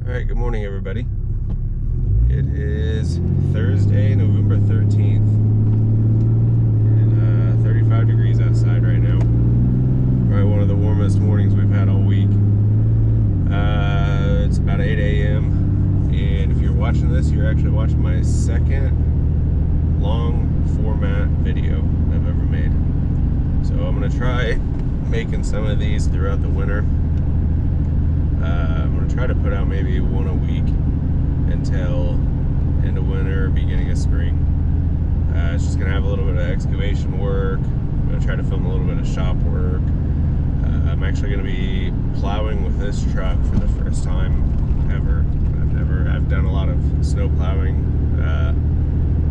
Alright, good morning everybody. It is Thursday, November 13th, and 35 degrees outside right now. Probably one of the warmest mornings we've had all week. It's about 8 a.m. and if you're watching this, you're actually watching my second long format video I've ever made. So I'm going to try making some of these throughout the winter. I'm going to try to put out maybe one a week until end of winter, beginning of spring. It's just going to have a little bit of excavation work. I'm going to try to film a little bit of shop work. I'm actually going to be plowing with this truck for the first time ever. I've done a lot of snow plowing,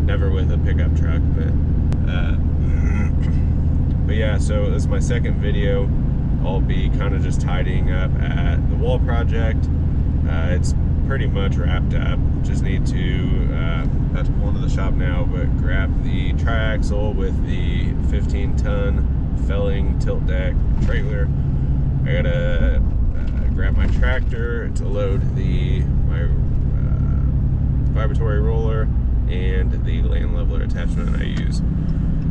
never with a pickup truck, but yeah, so this is my second video. I'll be kind of just tidying up at the wall project. It's pretty much wrapped up. Just need to have to pull into the shop now, but grab the triaxle with the 15-ton felling tilt deck trailer. I gotta grab my tractor to load my vibratory roller and the land leveler attachment I use.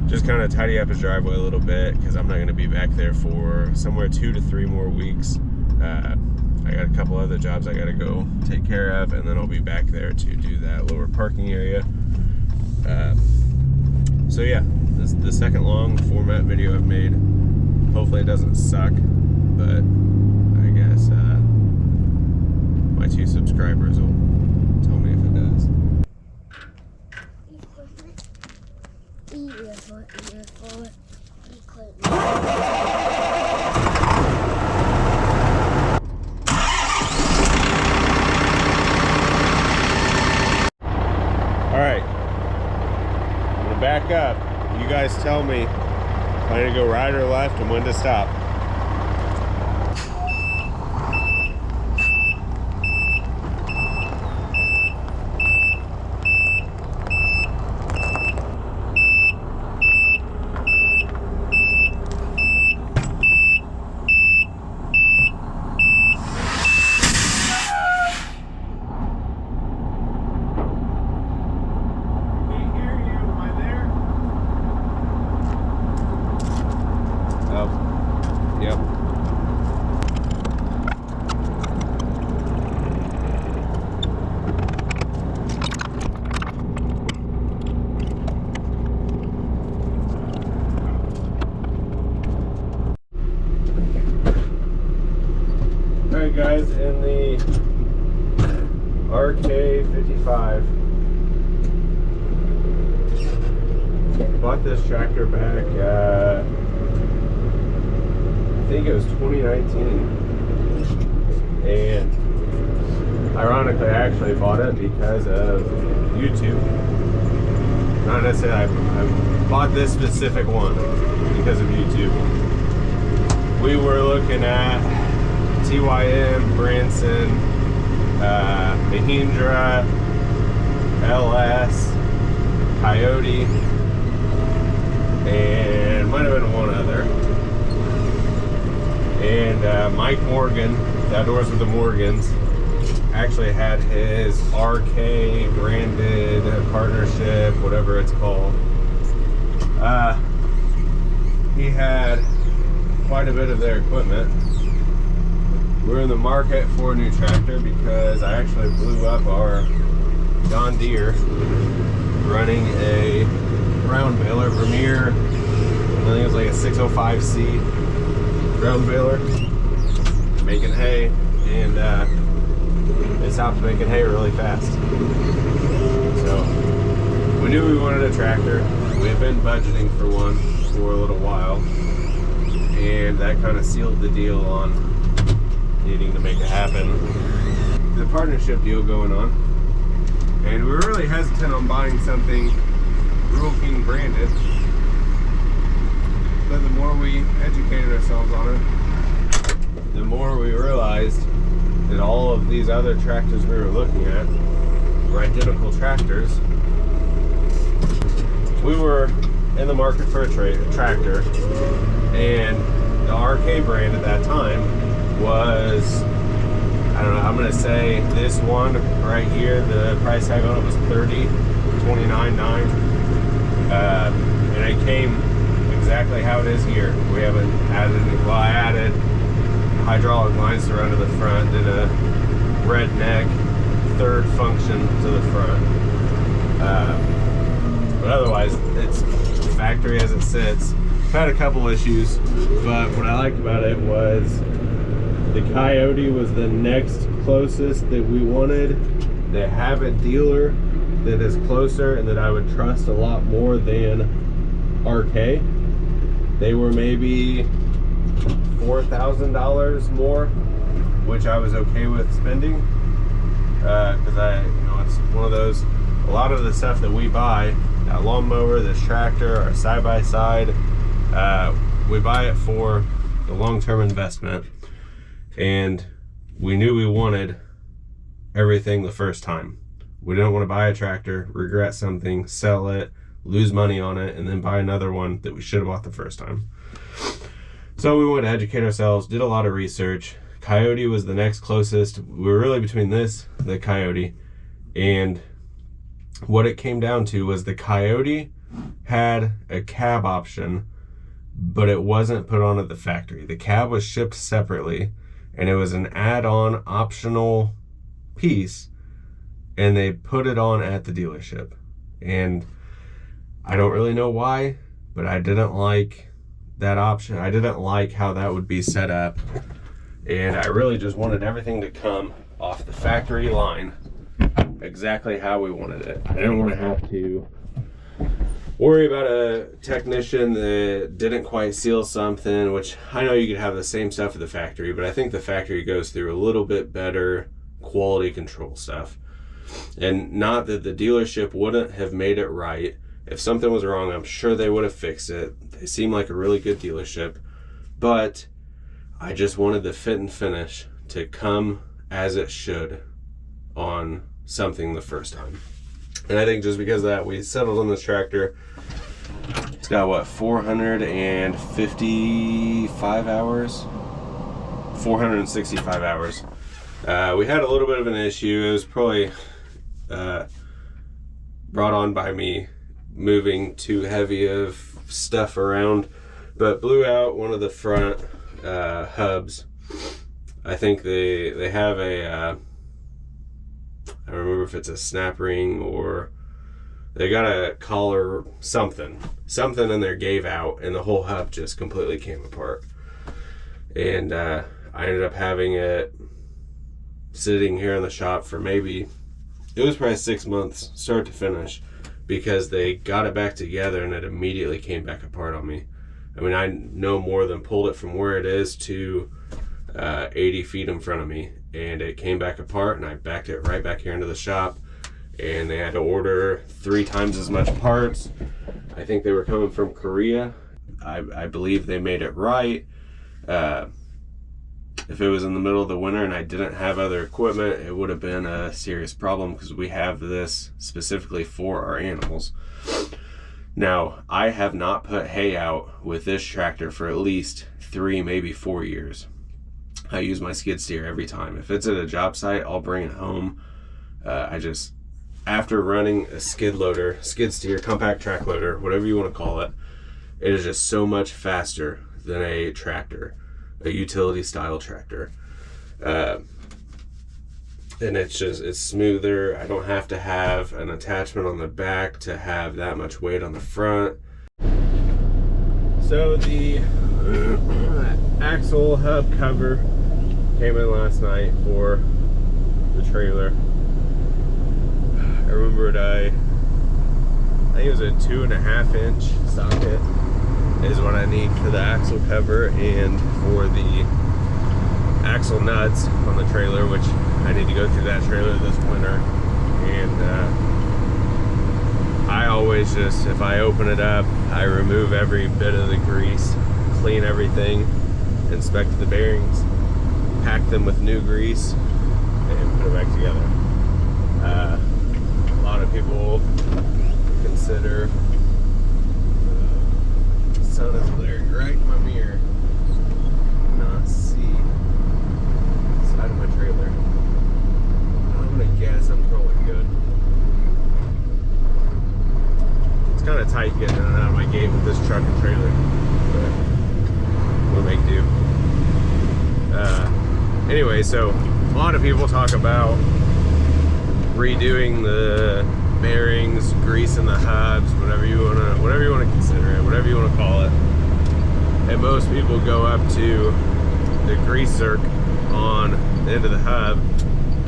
Just kind of tidy up his driveway a little bit because I'm not going to be back there for somewhere 2 to 3 more weeks. I got a couple other jobs I got to go take care of, and then I'll be back there to do that lower parking area. So yeah, this is the second long format video I've made. Hopefully it doesn't suck, but I guess my 2 subscribers will tell me if it does. Alright, I'm going to back up. You guys tell me plan to go right or left and when to stop. Yep. Alright guys, in the RK55, bought this tractor back I think it was 2019, and ironically I actually bought it because of YouTube. Not necessarily, I bought this specific one because of YouTube. We were looking at TYM, Branson, Mahindra, LS, Coyote, and might have been one other. And Mike Morgan, Outdoors with the Morgans, actually had his RK branded partnership, whatever it's called. He had quite a bit of their equipment. We're in the market for a new tractor because I actually blew up our John Deere running a round baler Vermeer. I think it was like a 605C. Ground baler, making hay, and it stopped making hay really fast. So we knew we wanted a tractor. We had been budgeting for one for a little while, and that kind of sealed the deal on needing to make it happen. The partnership deal going on, and we were really hesitant on buying something Rural King branded. But the more we educated ourselves on it, the more we realized that all of these other tractors we were looking at were identical tractors. We were in the market for a tractor, and the RK brand at that time was I don't know, I'm gonna say this one right here, the price tag on it was $30,29.9. And it came exactly how it is here. We haven't added any, well, I added hydraulic lines to run to the front, did a redneck third function to the front. But otherwise, it's factory as it sits. I've had a couple issues, but what I liked about it was the Coyote was the next closest that we wanted. They have a dealer that is closer and that I would trust a lot more than RK. They were maybe $4,000 more, which I was okay with spending, because it's one of those, a lot of the stuff that we buy, that lawnmower, this tractor, our side-by-side, we buy it for the long-term investment, and we knew we wanted everything the first time. We didn't want to buy a tractor, regret something, sell it, lose money on it, and then buy another one that we should have bought the first time. So we wanted to educate ourselves, did a lot of research. Coyote was the next closest. We were really between this, the Coyote, and what it came down to was the Coyote had a cab option, but it wasn't put on at the factory. The cab was shipped separately, and it was an add-on optional piece, and they put it on at the dealership. And I don't really know why, but I didn't like that option. I didn't like how that would be set up, and I really just wanted everything to come off the factory line exactly how we wanted it. I didn't want to have to worry about a technician that didn't quite seal something, which I know you could have the same stuff at the factory, but I think the factory goes through a little bit better quality control stuff. And not that the dealership wouldn't have made it right. If something was wrong, I'm sure they would have fixed it. They seem like a really good dealership, but I just wanted the fit and finish to come as it should on something the first time. And I think just because of that, we settled on this tractor. It's got what, 455 hours? 465 hours. We had a little bit of an issue. It was probably brought on by me moving too heavy of stuff around, but blew out one of the front hubs. I think they have a I don't remember if it's a snap ring or they got a collar, something in there gave out, and the whole hub just completely came apart. And I ended up having it sitting here in the shop for maybe, it was probably 6 months start to finish, because they got it back together and it immediately came back apart on me. I mean, I no more than pulled it from where it is to 80 feet in front of me, and it came back apart, and I backed it right back here into the shop, and they had to order 3 times as much parts. I think they were coming from Korea. I believe they made it right. If it was in the middle of the winter and I didn't have other equipment, it would have been a serious problem, because we have this specifically for our animals. Now, I have not put hay out with this tractor for at least 3, maybe 4 years. I use my skid steer every time. If it's at a job site, I'll bring it home. After running a skid steer, compact track loader, whatever you want to call it, it is just so much faster than a tractor, a utility style tractor. And it's smoother. I don't have to have an attachment on the back to have that much weight on the front. So the axle hub cover came in last night for the trailer. I remembered I think it was a 2.5 inch socket is what I need for the axle cover and for the axle nuts on the trailer, which I need to go through that trailer this winter. And I always just, if I open it up, I remove every bit of the grease, clean everything, inspect the bearings, pack them with new grease, and put it back together. A lot of people consider the sun is glaring right in my mirror. Not see the side of my trailer. Anyway, so a lot of people talk about redoing the bearings, greasing the hubs, whatever you wanna consider it, whatever you wanna call it. And most people go up to the grease zerk on the end of the hub,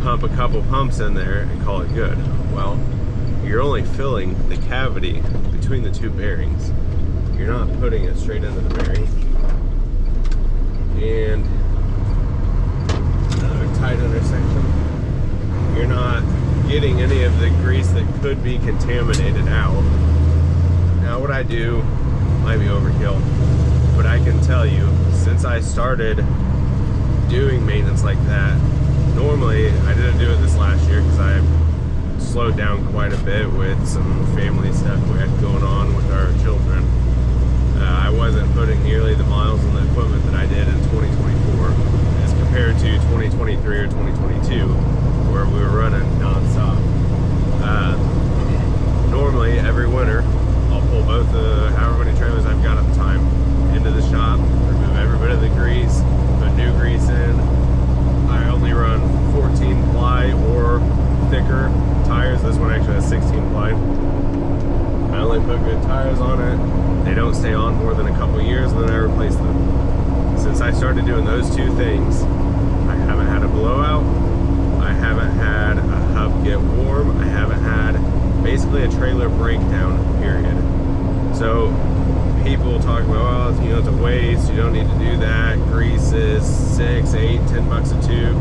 pump a couple pumps in there, and call it good. Well, you're only filling the cavity between the two bearings. You're not putting it straight into the bearing. And another tight intersection. You're not getting any of the grease that could be contaminated out. Now what I do might be overkill, but I can tell you, since I started doing maintenance like that, normally I didn't do it this last year because I slowed down quite a bit with some family stuff we had going on with our children. I wasn't putting nearly the miles on the equipment that I did in 2024 as compared to 2023 or 2022, where we were running non-stop. Normally every winter I'll pull both the however many trailers I've got at the time into the shop, remove every bit of the grease, put new grease in. I only run 14 ply or thicker tires. This one actually has 16 ply. I only put good tires on it. They don't stay on more than a couple years, and then I replace them. Since I started doing those two things, I haven't had a blowout. I haven't had a hub get warm. I haven't had basically a trailer breakdown, period. So people talk about, well, you know, it's a waste, you don't need to do that. Grease is $6, $8, $10 a tube.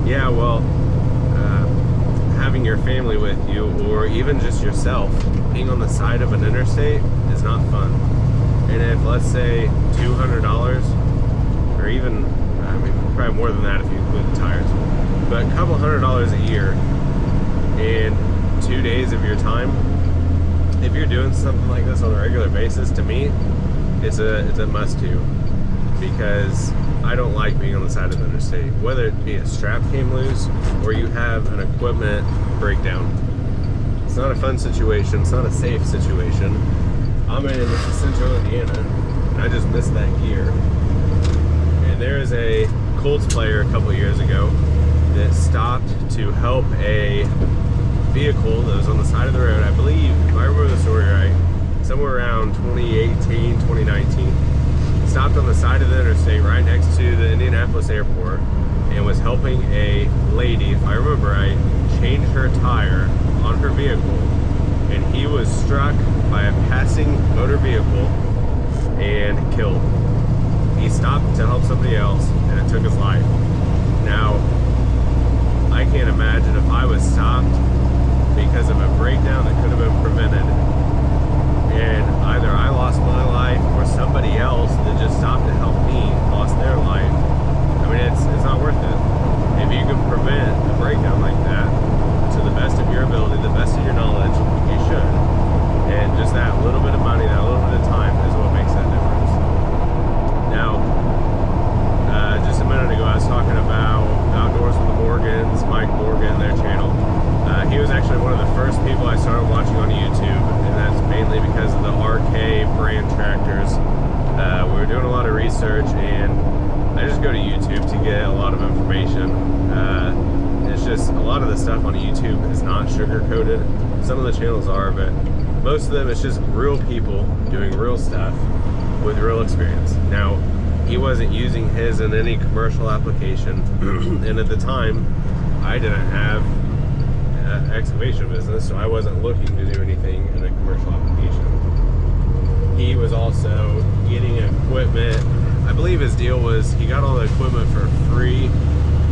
Yeah, well, having your family with you, or even just yourself, being on the side of an interstate is not fun. And if, let's say, $200, or even, I mean, probably more than that if you include the tires, but a couple $100 a year and 2 days of your time, if you're doing something like this on a regular basis, to me, it's a must-do, because I don't like being on the side of the interstate, whether it be a strap came loose or you have an equipment breakdown. It's not a fun situation. It's not a safe situation. I'm in Central Indiana, and I just missed that gear. And there is a Colts player a couple years ago that stopped to help a vehicle that was on the side of the road. I believe, if I remember the story right, somewhere around 2018, 2019. Stopped on the side of the interstate right next to the Indianapolis airport and was helping a lady, if I remember right, change her tire on her vehicle, and he was struck by a passing motor vehicle and killed. He stopped to help somebody else, and it took his life. Now, I can't imagine if I was stopped because of a breakdown that could have been prevented, and either I lost my life or somebody else that just stopped to help me lost their life. I mean, it's not worth it. If you can prevent a breakdown like that to the best of your ability, the best of your knowledge, you should. And just that little bit of money, that little bit of time is what makes that difference. Now, just a minute ago, I was talking about Outdoors with the Morgans, Mike Morgan, their channel. He was actually one of the first people I started watching on YouTube, and that's mainly because of the RK brand tractors. We were doing a lot of research, and I just go to YouTube to get a lot of information. It's just a lot of the stuff on YouTube is not sugar-coated. Some of the channels are, but most of them it's just real people doing real stuff with real experience. Now, he wasn't using his in any commercial application, and at the time, I didn't have excavation business, so I wasn't looking to do anything in a commercial application. He was also getting equipment. I believe his deal was he got all the equipment for free.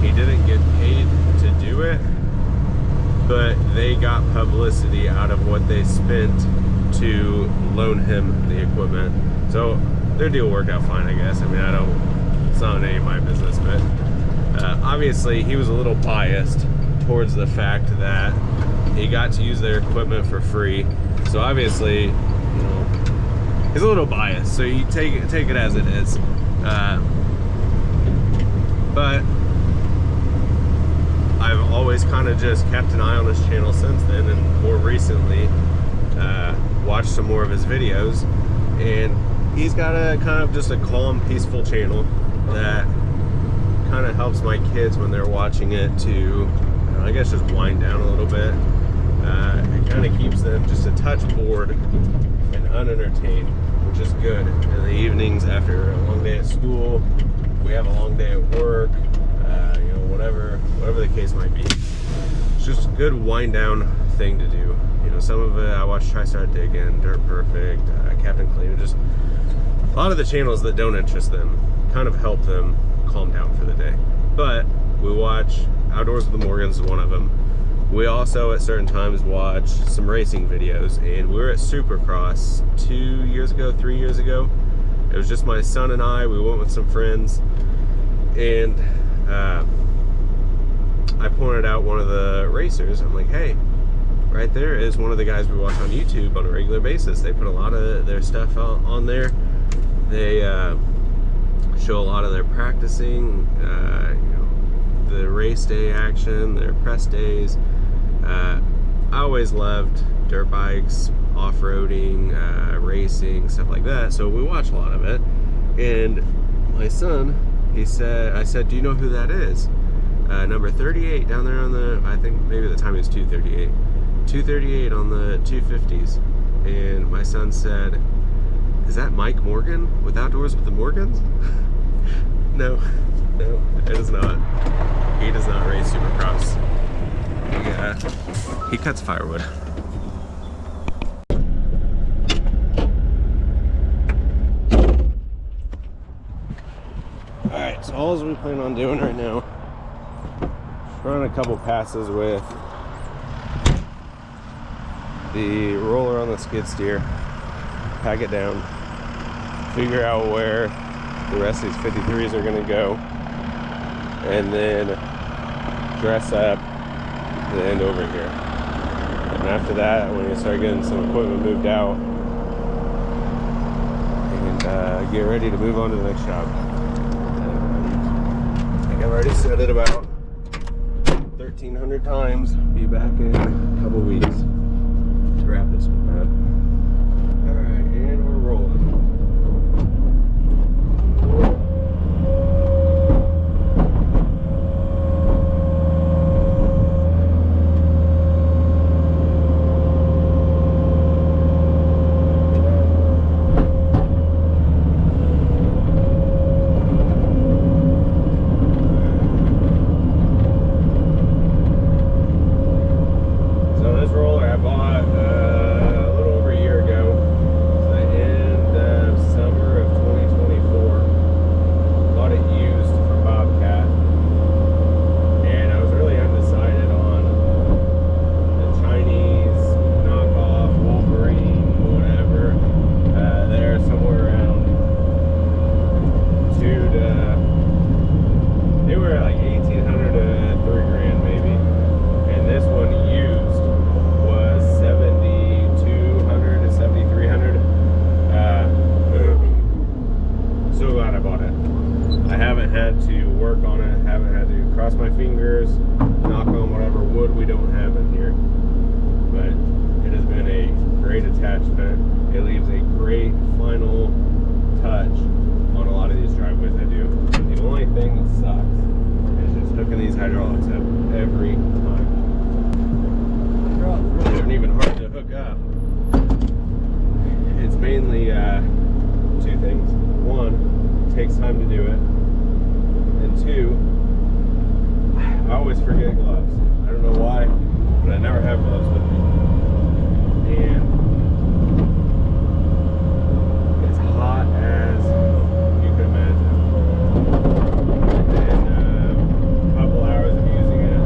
He didn't get paid to do it, but they got publicity out of what they spent to loan him the equipment. So their deal worked out fine, I guess. I mean, it's not any of my business, but obviously he was a little biased towards the fact that he got to use their equipment for free. So obviously, you know, he's a little biased. So you take it as it is. But I've always kind of just kept an eye on his channel since then, and more recently watched some more of his videos. And he's got a kind of just a calm, peaceful channel that helps my kids when they're watching it to, I guess, just wind down a little bit. It kind of keeps them just a touch bored and unentertained, which is good. In the evenings after a long day at school, we have a long day at work, you know, whatever the case might be. It's just a good wind down thing to do. You know, some of it I watch TriStar Diggin', Dirt Perfect, Captain Clean, just a lot of the channels that don't interest them kind of help them calm down for the day. But we watch Outdoors with the Morgans is one of them. We also at certain times watch some racing videos, and we were at Supercross 3 years ago. It was just my son and I. We went with some friends, and I pointed out one of the racers. I'm like, hey, right there is one of the guys we watch on YouTube on a regular basis. They put a lot of their stuff on there. They show a lot of their practicing, you know, the race day action, their press days. I always loved dirt bikes, off-roading, racing, stuff like that. So we watch a lot of it. And my son, I said, do you know who that is? Number 38 down there on the, I think maybe at the time he was 238. 238 on the 250s. And my son said, is that Mike Morgan with Outdoors with the Morgans? No, it is not. He does not race Supercross. He cuts firewood. Alright, so all we plan on doing right now, run a couple passes with the roller on the skid steer, pack it down, figure out where the rest of these 53s are going to go, and then dress up the end over here. And after that, when you start getting some equipment moved out, and get ready to move on to the next job. I think I've already said it about 1,300 times. Be back in a couple weeks to wrap this one up. Alright, and we're rolling. It leaves a great final touch on a lot of these driveways I do. The only thing that sucks is just hooking these hydraulics up every time. Hydraulics really aren't even hard to hook up. It's mainly two things. One, it takes time to do it. And two, I always forget gloves. I don't know why, but I never have gloves with me. And it's hot as you can imagine. And then a couple hours of using it,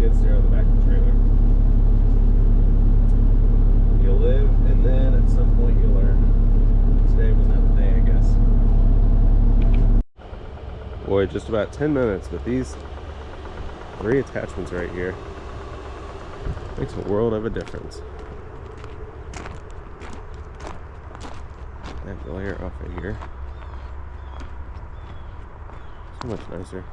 kids stare on the back of the trailer. You live, and then at some point you learn. Today was not the day, I guess. Boy, just about 10 minutes with these 3 attachments right here. Makes a world of a difference. That glare off of here. So much nicer.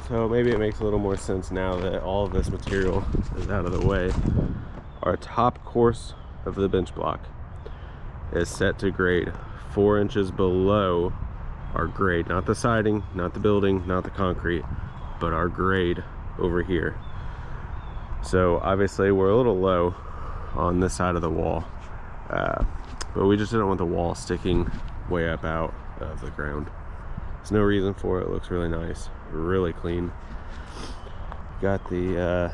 So maybe it makes a little more sense now that all of this material is out of the way. Our top course of the bench block is set to grade 4 inches below our grade, not the siding, not the building, not the concrete, but our grade over here. So obviously we're a little low on this side of the wall, but we just didn't want the wall sticking way up out of the ground. There's no reason for it. It looks really nice, really clean. Got the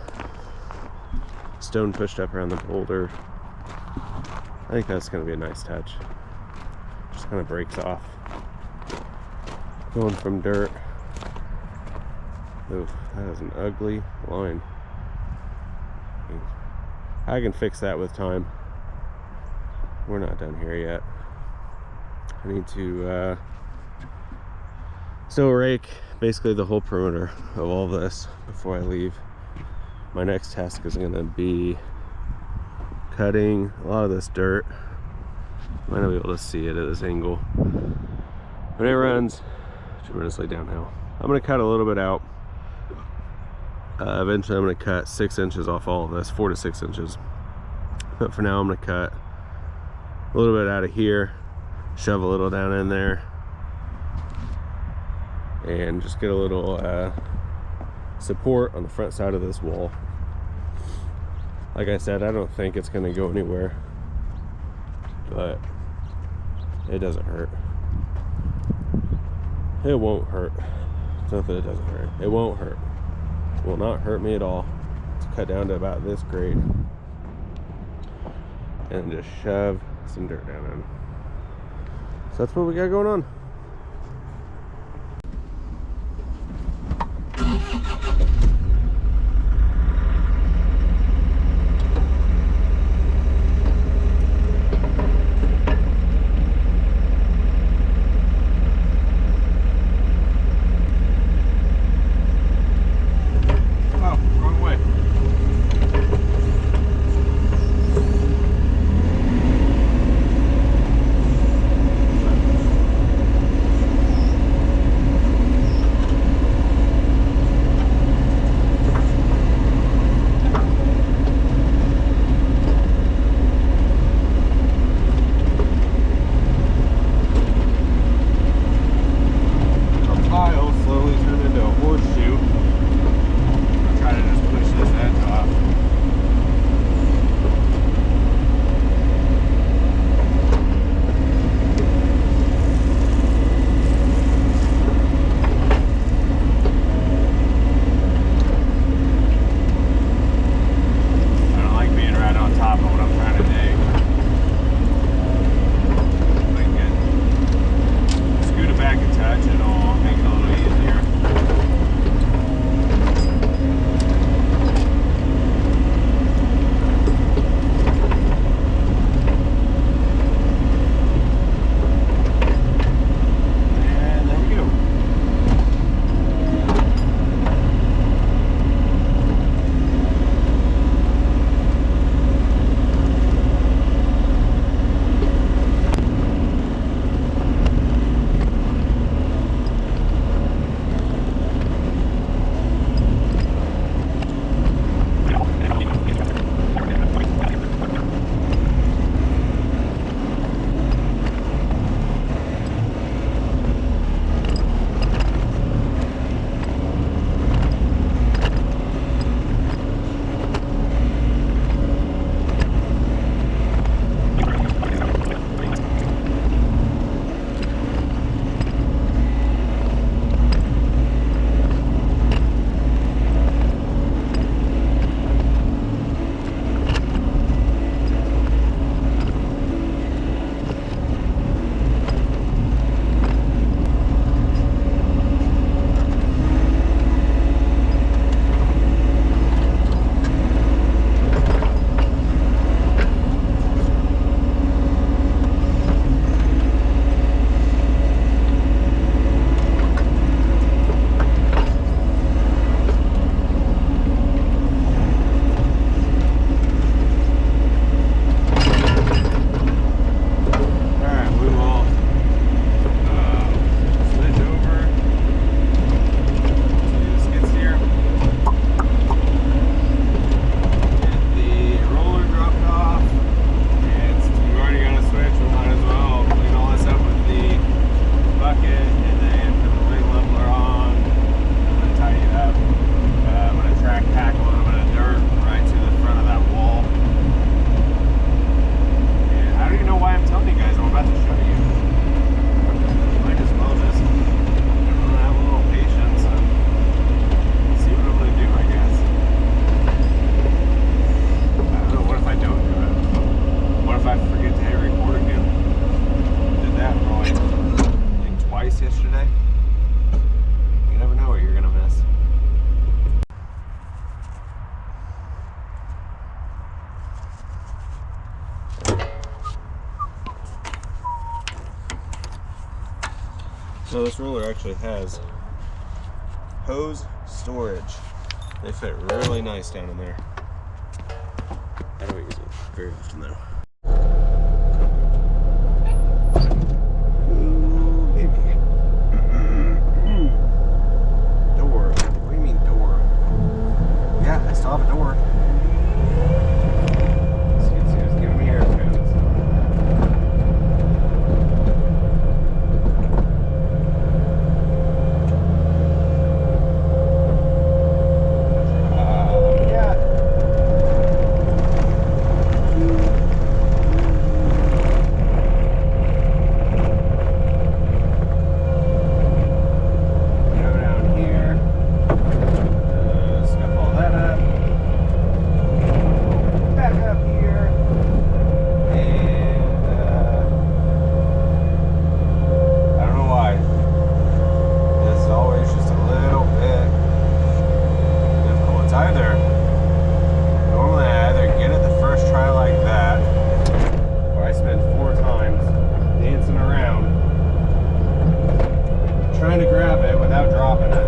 stone pushed up around the boulder. I think that's going to be a nice touch. Just kind of breaks off. Going from dirt. Ooh, that is an ugly line. I can fix that with time. We're not done here yet. I need to still rake basically the whole perimeter of all this before I leave. My next task is going to be cutting a lot of this dirt. Might not be able to see it at this angle, but it runs tremendously downhill. I'm going to cut a little bit out. Eventually I'm going to cut 6 inches off all of this, 4 to 6 inches. But for now I'm going to cut a little bit out of here, shove a little down in there, and just get a little support on the front side of this wall. Like I said, I don't think it's going to go anywhere, but it doesn't hurt. It won't hurt. It's not that it doesn't hurt. It won't hurt. It will not hurt me at all. It's cut down to about this grade, and just shove some dirt down in. So that's what we got going on. So this roller actually has hose storage. They fit really nice down in there. I don't use it very often though. Ooh, baby. Door. What do you mean door? Yeah, I still have a door. It's giving me air cones. Trying to grab it without dropping it.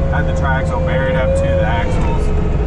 Had the triaxle buried up to the axles.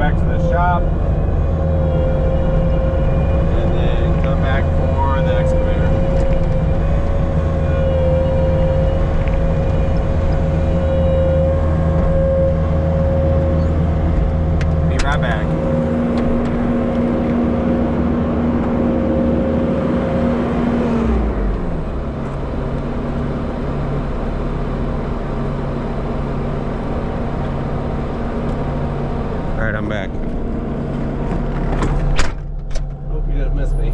back to the shop, and then come back for the excavator. Be right back. Alright, I'm back. Hope you didn't miss me.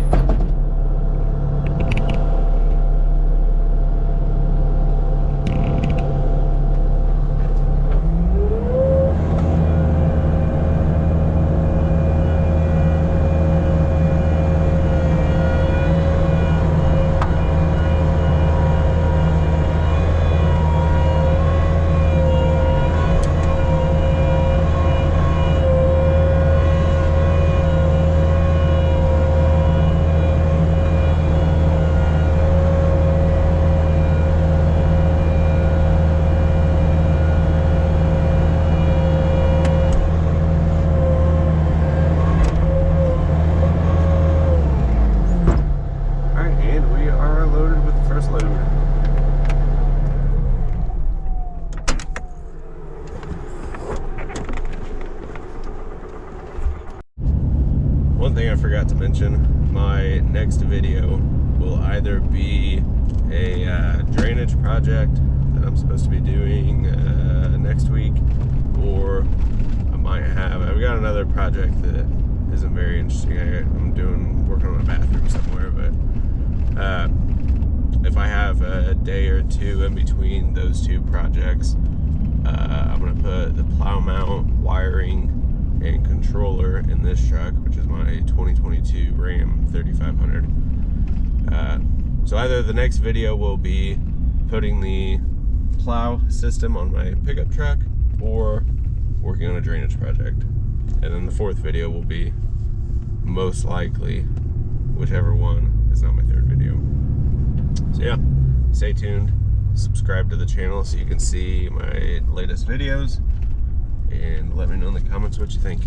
One thing I forgot to mention, my next video will either be a drainage project that I'm supposed to be doing next week, or I've got another project that isn't very interesting. I'm working on a bathroom somewhere, but if I have a day or two in between those two projects, I'm going to put the plow mount, wiring, and controller in this truck, which is my 2022 Ram 3500. So either the next video will be putting the plow system on my pickup truck, or working on a drainage project. And then the fourth video will be most likely whichever one is not my third video. So yeah, stay tuned, subscribe to the channel so you can see my latest videos, and let me know in the comments what you think.